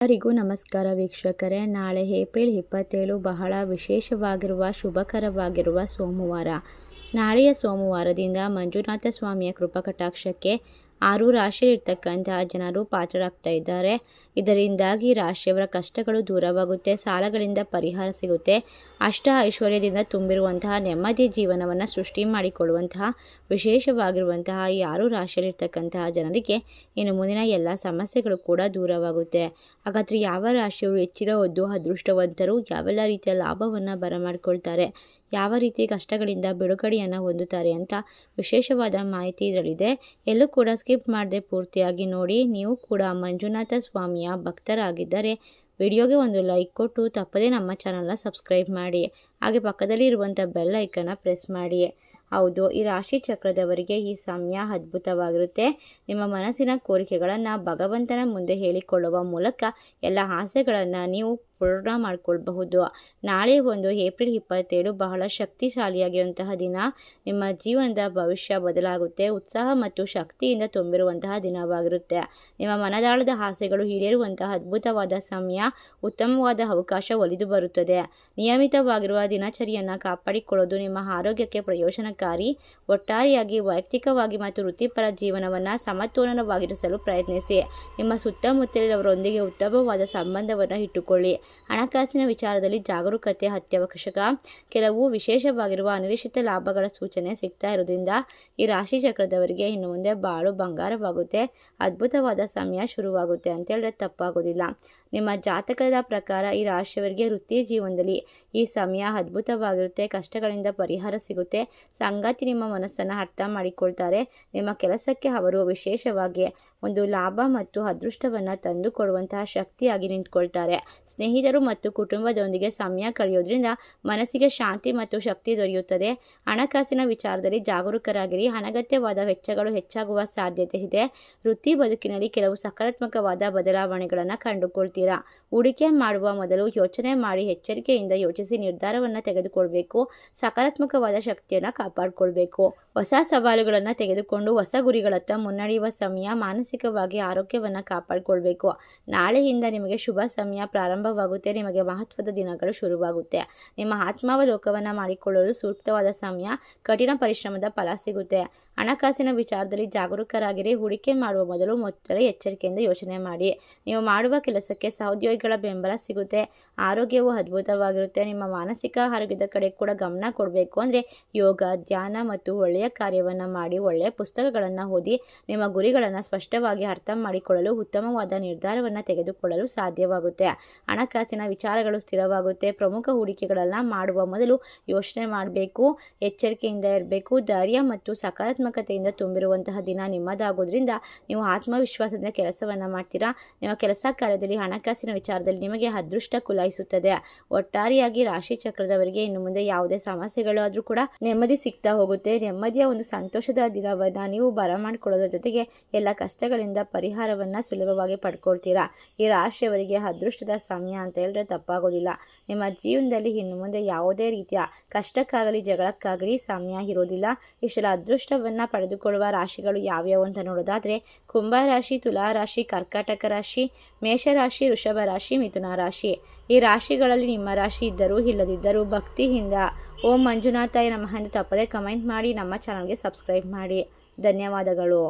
ಎಲ್ಲರಿಗೂ ನಮಸ್ಕಾರ ವೀಕ್ಷಕರೇ. ನಾಳೆ ಏಪ್ರಿಲ್ 27 ಬಹಳ ವಿಶೇಷವಾಗಿರುವ ಶುಭಕರವಾಗಿರುವ ಸೋಮವಾರ. ನಾಳೆಯ ಸೋಮವಾರದಿಂದ ಮಂಜುನಾಥ ಸ್ವಾಮಿಯ ಕೃಪಾಕಟಾಕ್ಷಕ್ಕೆ 6 ರಾಶಿಯಲ್ಲಿರ್ತಕ್ಕಂತಹ ಜನರು ಪಾತ್ರರಾಗ್ತಾ ಇದ್ದಾರೆ. ಇದರಿಂದಾಗಿ ರಾಶಿಯವರ ಕಷ್ಟಗಳು ದೂರವಾಗುತ್ತೆ, ಸಾಲಗಳಿಂದ ಪರಿಹಾರ ಸಿಗುತ್ತೆ, ಅಷ್ಟ ಐಶ್ವರ್ಯದಿಂದ ತುಂಬಿರುವಂತಹ ನೆಮ್ಮದಿ ಜೀವನವನ್ನು ಸೃಷ್ಟಿ ಮಾಡಿಕೊಳ್ಳುವಂತಹ ವಿಶೇಷವಾಗಿರುವಂತಹ ಈ 6 ರಾಶಿಯಲ್ಲಿರ್ತಕ್ಕಂತಹ ಜನರಿಗೆ ಇನ್ನು ಮುಂದಿನ ಎಲ್ಲ ಸಮಸ್ಯೆಗಳು ಕೂಡ ದೂರವಾಗುತ್ತೆ. ಹಾಗಾದರೆ ಯಾವ ರಾಶಿಯವರು ಹೆಚ್ಚಿನ ಒಂದು ಅದೃಷ್ಟವಂತರು, ಯಾವೆಲ್ಲ ರೀತಿಯ ಲಾಭವನ್ನು ಬರಮಾಡಿಕೊಳ್ತಾರೆ, ಯಾವ ರೀತಿ ಕಷ್ಟಗಳಿಂದ ಬಿಡುಗಡೆಯನ್ನು ಹೊಂದುತ್ತಾರೆ ಅಂತ ವಿಶೇಷವಾದ ಮಾಹಿತಿ ಇದರಲ್ಲಿದೆ. ಎಲ್ಲೂ ಕೂಡ ಸ್ಕಿಪ್ ಮಾಡದೆ ಪೂರ್ತಿಯಾಗಿ ನೋಡಿ. ನೀವು ಕೂಡ ಮಂಜುನಾಥ ಸ್ವಾಮಿಯ ಭಕ್ತರಾಗಿದ್ದರೆ ವಿಡಿಯೋಗೆ ಒಂದು ಲೈಕ್ ಕೊಟ್ಟು ತಪ್ಪದೇ ನಮ್ಮ ಚಾನಲ್ನ ಸಬ್ಸ್ಕ್ರೈಬ್ ಮಾಡಿ. ಹಾಗೆ ಪಕ್ಕದಲ್ಲಿ ಇರುವಂಥ ಬೆಲ್ ಐಕನ್ನ ಪ್ರೆಸ್ ಮಾಡಿ. ಹೌದು, ಈ ರಾಶಿ ಚಕ್ರದವರಿಗೆ ಈ ಸಮಯ ಅದ್ಭುತವಾಗಿರುತ್ತೆ. ನಿಮ್ಮ ಮನಸ್ಸಿನ ಕೋರಿಕೆಗಳನ್ನು ಭಗವಂತನ ಮುಂದೆ ಹೇಳಿಕೊಳ್ಳುವ ಮೂಲಕ ಎಲ್ಲ ಆಸೆಗಳನ್ನು ನೀವು ಪೂರ್ಣ ಮಾಡಿಕೊಳ್ಬಹುದು. ನಾಳೆ ಒಂದು ಏಪ್ರಿಲ್ 27 ಬಹಳ ಶಕ್ತಿಶಾಲಿಯಾಗಿರುವಂತಹ ದಿನ. ನಿಮ್ಮ ಜೀವನದ ಭವಿಷ್ಯ ಬದಲಾಗುತ್ತೆ, ಉತ್ಸಾಹ ಮತ್ತು ಶಕ್ತಿಯಿಂದ ತುಂಬಿರುವಂತಹ ದಿನವಾಗಿರುತ್ತೆ. ನಿಮ್ಮ ಮನದಾಳದ ಆಸೆಗಳು ಈಡೇರುವಂತಹ ಅದ್ಭುತವಾದ ಸಮಯ, ಉತ್ತಮವಾದ ಅವಕಾಶ ಒಲಿದು ಬರುತ್ತದೆ. ನಿಯಮಿತವಾಗಿರುವ ದಿನಚರಿಯನ್ನು ಕಾಪಾಡಿಕೊಳ್ಳೋದು ನಿಮ್ಮ ಆರೋಗ್ಯಕ್ಕೆ ಪ್ರಯೋಜನಕಾರಿ. ಒಟ್ಟಾರೆಯಾಗಿ ವೈಯಕ್ತಿಕವಾಗಿ ಮತ್ತು ವೃತ್ತಿಪರ ಜೀವನವನ್ನು ಸಮತೋಲನವಾಗಿರಿಸಲು ಪ್ರಯತ್ನಿಸಿ. ನಿಮ್ಮ ಸುತ್ತಮುತ್ತಲಿನವರೊಂದಿಗೆ ಉತ್ತಮವಾದ ಸಂಬಂಧವನ್ನು ಇಟ್ಟುಕೊಳ್ಳಿ. ಹಣಕಾಸಿನ ವಿಚಾರದಲ್ಲಿ ಜಾಗರೂಕತೆ ಅತ್ಯವಶ್ಯಕ. ಕೆಲವು ವಿಶೇಷವಾಗಿರುವ ಅನಿರೀಕ್ಷಿತ ಲಾಭಗಳ ಸೂಚನೆ ಸಿಗ್ತಾ ಇರೋದ್ರಿಂದ ಈ ರಾಶಿ ಚಕ್ರದವರಿಗೆ ಇನ್ನು ಮುಂದೆ ಬಾಳು ಬಂಗಾರವಾಗುತ್ತೆ, ಅದ್ಭುತವಾದ ಸಮಯ ಶುರುವಾಗುತ್ತೆ ಅಂತ ಹೇಳಿದ್ರೆ ತಪ್ಪಾಗೋದಿಲ್ಲ. ನಿಮ್ಮ ಜಾತಕದ ಪ್ರಕಾರ ಈ ರಾಶಿಯವರಿಗೆ ವೃತ್ತಿ ಜೀವನದಲ್ಲಿ ಈ ಸಮಯ ಅದ್ಭುತವಾಗಿರುತ್ತೆ. ಕಷ್ಟಗಳಿಂದ ಪರಿಹಾರ ಸಿಗುತ್ತೆ. ಸಂಗಾತಿ ನಿಮ್ಮ ಮನಸ್ಸನ್ನು ಅರ್ಥ ಮಾಡಿಕೊಳ್ತಾರೆ. ನಿಮ್ಮ ಕೆಲಸಕ್ಕೆ ಅವರು ವಿಶೇಷವಾಗಿ ಒಂದು ಲಾಭ ಮತ್ತು ಅದೃಷ್ಟವನ್ನು ತಂದು ಕೊಡುವಂತಹ ಶಕ್ತಿಯಾಗಿ ನಿಂತ್ಕೊಳ್ತಾರೆ. ಸ್ನೇಹಿತರು ಮತ್ತು ಕುಟುಂಬದೊಂದಿಗೆ ಸಮಯ ಕಳೆಯೋದ್ರಿಂದ ಮನಸ್ಸಿಗೆ ಶಾಂತಿ ಮತ್ತು ಶಕ್ತಿ ದೊರೆಯುತ್ತದೆ. ಹಣಕಾಸಿನ ವಿಚಾರದಲ್ಲಿ ಜಾಗರೂಕರಾಗಿರಿ. ಅನಗತ್ಯವಾದ ವೆಚ್ಚಗಳು ಹೆಚ್ಚಾಗುವ ಸಾಧ್ಯತೆ ಇದೆ. ವೃತ್ತಿ ಬದುಕಿನಲ್ಲಿ ಕೆಲವು ಸಕಾರಾತ್ಮಕವಾದ ಬದಲಾವಣೆಗಳನ್ನು ಕಂಡುಕೊಳ್ತೀರಾ. ಹೂಡಿಕೆ ಮಾಡುವ ಮೊದಲು ಯೋಚನೆ ಮಾಡಿ ಎಚ್ಚರಿಕೆಯಿಂದ ಯೋಚಿಸಿ ನಿರ್ಧಾರವನ್ನು ತೆಗೆದುಕೊಳ್ಬೇಕು. ಸಕಾರಾತ್ಮಕವಾದ ಶಕ್ತಿಯನ್ನು ಕಾಪಾಡಿಕೊಳ್ಬೇಕು. ಹೊಸ ಸವಾಲುಗಳನ್ನು ತೆಗೆದುಕೊಂಡು ಹೊಸ ಗುರಿಗಳತ್ತ ಮುನ್ನಡೆಯುವ ಸಮಯ. ಮಾನಸಿಕವಾಗಿ ಆರೋಗ್ಯವನ್ನು ಕಾಪಾಡಿಕೊಳ್ಬೇಕು. ನಾಳೆಯಿಂದ ನಿಮಗೆ ಶುಭ ಸಮಯ ಪ್ರಾರಂಭವಾಗುತ್ತೆ. ನಿಮಗೆ ಮಹತ್ವದ ದಿನಗಳು ಶುರುವಾಗುತ್ತೆ. ನಿಮ್ಮ ಆತ್ಮಾವಲೋಕವನ್ನು ಮಾಡಿಕೊಳ್ಳಲು ಸೂಕ್ತವಾದ ಸಮಯ. ಕಠಿಣ ಪರಿಶ್ರಮದ ಫಲ ಸಿಗುತ್ತೆ. ಹಣಕಾಸಿನ ವಿಚಾರದಲ್ಲಿ ಜಾಗರೂಕರಾಗಿರಿ. ಹೂಡಿಕೆ ಮಾಡುವ ಮೊದಲು ಮೊದಲೇ ಎಚ್ಚರಿಕೆಯಿಂದ ಯೋಚನೆ ಮಾಡಿ. ನೀವು ಮಾಡುವ ಕೆಲಸಕ್ಕೆ ಸಹೋದ್ಯೋಗಿಗಳ ಬೆಂಬಲ ಸಿಗುತ್ತೆ. ಆರೋಗ್ಯವು ಅದ್ಭುತವಾಗಿರುತ್ತೆ. ನಿಮ್ಮ ಮಾನಸಿಕ ಆರೋಗ್ಯದ ಕಡೆ ಕೂಡ ಗಮನ ಕೊಡಬೇಕು. ಅಂದರೆ ಯೋಗ, ಧ್ಯಾನ ಮತ್ತು ಒಳ್ಳೆಯ ಕಾರ್ಯವನ್ನು ಮಾಡಿ, ಒಳ್ಳೆಯ ಪುಸ್ತಕಗಳನ್ನು ಓದಿ ನಿಮ್ಮ ಗುರಿಗಳನ್ನು ಸ್ಪಷ್ಟವಾಗಿ ಅರ್ಥ ಮಾಡಿಕೊಳ್ಳಲು ಉತ್ತಮವಾದ ನಿರ್ಧಾರವನ್ನು ತೆಗೆದುಕೊಳ್ಳಲು ಸಾಧ್ಯವಾಗುತ್ತೆ. ಹಣಕಾಸಿನ ವಿಚಾರಗಳು ಸ್ಥಿರವಾಗುತ್ತೆ. ಪ್ರಮುಖ ಹೂಡಿಕೆಗಳನ್ನು ಮಾಡುವ ಮೊದಲು ಯೋಚನೆ ಮಾಡಬೇಕು. ಎಚ್ಚರಿಕೆಯಿಂದ ಇರಬೇಕು. ಧೈರ್ಯ ಮತ್ತು ಸಕಾರಾತ್ಮಕತೆಯಿಂದ ತುಂಬಿರುವಂತಹ ದಿನ ನಿಮ್ಮದಾಗೋದ್ರಿಂದ ನೀವು ಆತ್ಮವಿಶ್ವಾಸದಿಂದ ಕೆಲಸವನ್ನು ಮಾಡ್ತೀರಾ. ನಿಮ್ಮ ಕೆಲಸ ಕಾರ್ಯದಲ್ಲಿ ಹಣಕಾಸಿನ ವಿಚಾರದಲ್ಲಿ ನಿಮಗೆ ಅದೃಷ್ಟ ಕುಲಾಯಿಸುತ್ತದೆ. ಒಟ್ಟಾರೆಯಾಗಿ ರಾಶಿ ಚಕ್ರದವರಿಗೆ ಇನ್ನು ಮುಂದೆ ಯಾವುದೇ ಸಮಸ್ಯೆಗಳು ಆದರೂ ಕೂಡ ನೆಮ್ಮದಿ ಸಿಗ್ತಾ ಹೋಗುತ್ತೆ. ನೆಮ್ಮದಿಯ ಒಂದು ಸಂತೋಷದ ದಿನವನ್ನು ನೀವು ಬರಮಾಡಿಕೊಳ್ಳೋದ್ರ ಜೊತೆಗೆ ಎಲ್ಲ ಕಷ್ಟಗಳಿಂದ ಪರಿಹಾರವನ್ನು ಸುಲಭವಾಗಿ ಪಡ್ಕೊಳ್ತೀರಾ. ಈ ರಾಶಿಯವರಿಗೆ ಅದೃಷ್ಟದ ಸಮಯ ಅಂತ ಹೇಳಿದ್ರೆ ತಪ್ಪಾಗೋದಿಲ್ಲ. ನಿಮ್ಮ ಜೀವನದಲ್ಲಿ ಇನ್ನು ಮುಂದೆ ಯಾವುದೇ ರೀತಿಯ ಕಷ್ಟಕ್ಕಾಗಲಿ ಜಗಳಕ್ಕಾಗಲಿ ಸಮಯ ಇರೋದಿಲ್ಲ. ಇಷ್ಟೆಲ್ಲ ಅದೃಷ್ಟವನ್ನು ಪಡೆದುಕೊಳ್ಳುವ ರಾಶಿಗಳು ಯಾವ್ಯಾವು ಅಂತ ನೋಡೋದಾದರೆ ಕುಂಭ ರಾಶಿ, ತುಲಾ ರಾಶಿ, ಕರ್ಕಾಟಕ ರಾಶಿ, ಮೇಷರಾಶಿ, ವೃಷಭ ರಾಶಿ, ಮಿಥುನ ರಾಶಿ. ಈ ರಾಶಿಗಳಲ್ಲಿ ನಿಮ್ಮ ರಾಶಿ ಇದ್ದರೂ ಇಲ್ಲದಿದ್ದರೂ ಭಕ್ತಿಯಿಂದ ಓಂ ಮಂಜುನಾಥಾಯ ನಮಃ ಎಂದು ತಪ್ಪದೇ ಕಮೆಂಟ್ ಮಾಡಿ. ನಮ್ಮ ಚಾನಲ್ಗೆ ಸಬ್ಸ್ಕ್ರೈಬ್ ಮಾಡಿ. ಧನ್ಯವಾದಗಳು.